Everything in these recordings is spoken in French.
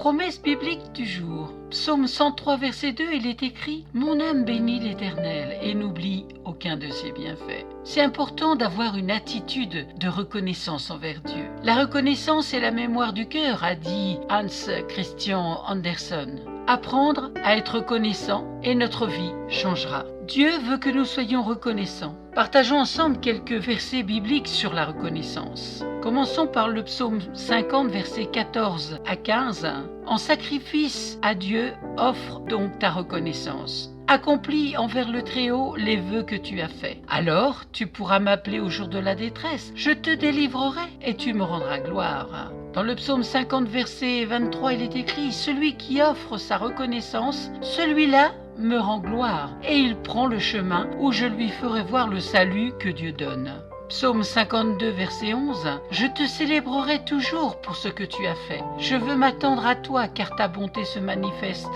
Promesse biblique du jour. Psaume 103, verset 2, il est écrit « Mon âme bénit l'Éternel et n'oublie aucun de ses bienfaits ». C'est important d'avoir une attitude de reconnaissance envers Dieu. La reconnaissance est la mémoire du cœur, a dit Hans Christian Andersen. Apprendre à être reconnaissant et notre vie changera. Dieu veut que nous soyons reconnaissants. Partageons ensemble quelques versets bibliques sur la reconnaissance. Commençons par le psaume 50, versets 14 à 15. En sacrifice à Dieu, offre donc ta reconnaissance. Accomplis envers le Très-Haut les vœux que tu as faits. Alors tu pourras m'appeler au jour de la détresse. Je te délivrerai et tu me rendras gloire. Dans le psaume 50, verset 23, il est écrit « Celui qui offre sa reconnaissance, celui-là me rend gloire, et il prend le chemin où je lui ferai voir le salut que Dieu donne. » Psaume 52, verset 11 « Je te célébrerai toujours pour ce que tu as fait. Je veux m'attendre à toi, car ta bonté se manifeste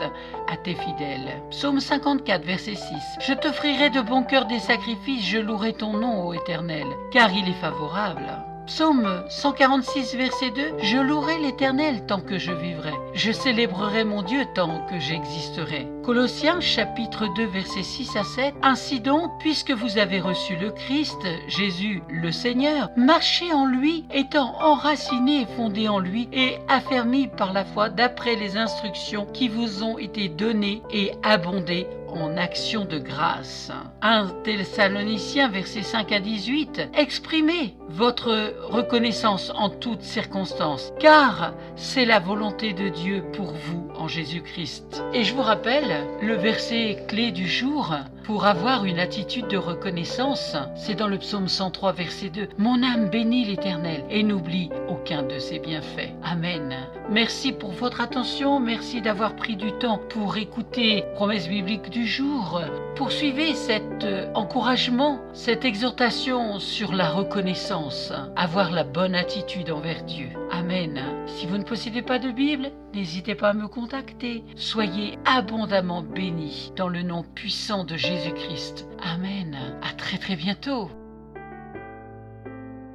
à tes fidèles. » Psaume 54, verset 6 « Je t'offrirai de bon cœur des sacrifices, je louerai ton nom, ô Éternel, car il est favorable. » Psaume 146, verset 2 « Je louerai l'Éternel tant que je vivrai. Je célébrerai mon Dieu tant que j'existerai. » Colossiens chapitre 2, versets 6 à 7 « Ainsi donc, puisque vous avez reçu le Christ, Jésus le Seigneur, marchez en lui, étant enracinés et fondés en lui, et affermis par la foi d'après les instructions qui vous ont été données et abondées en action de grâce. » 1 Thessaloniciens, versets 5 à 18 « Exprimez votre reconnaissance en toutes circonstances, car c'est la volonté de Dieu pour vous en Jésus-Christ. » Et je vous rappelle, le verset clé du jour pour avoir une attitude de reconnaissance, c'est dans le psaume 103, verset 2. « Mon âme bénit l'Éternel et n'oublie aucun de ses bienfaits. » Amen. Merci pour votre attention, merci d'avoir pris du temps pour écouter Promesse biblique du jour. Poursuivez cet encouragement, cette exhortation sur la reconnaissance, avoir la bonne attitude envers Dieu. Amen. Si vous ne possédez pas de Bible, n'hésitez pas à me contacter. Soyez abondamment bénis dans le nom puissant de Jésus-Christ. Amen. À très bientôt.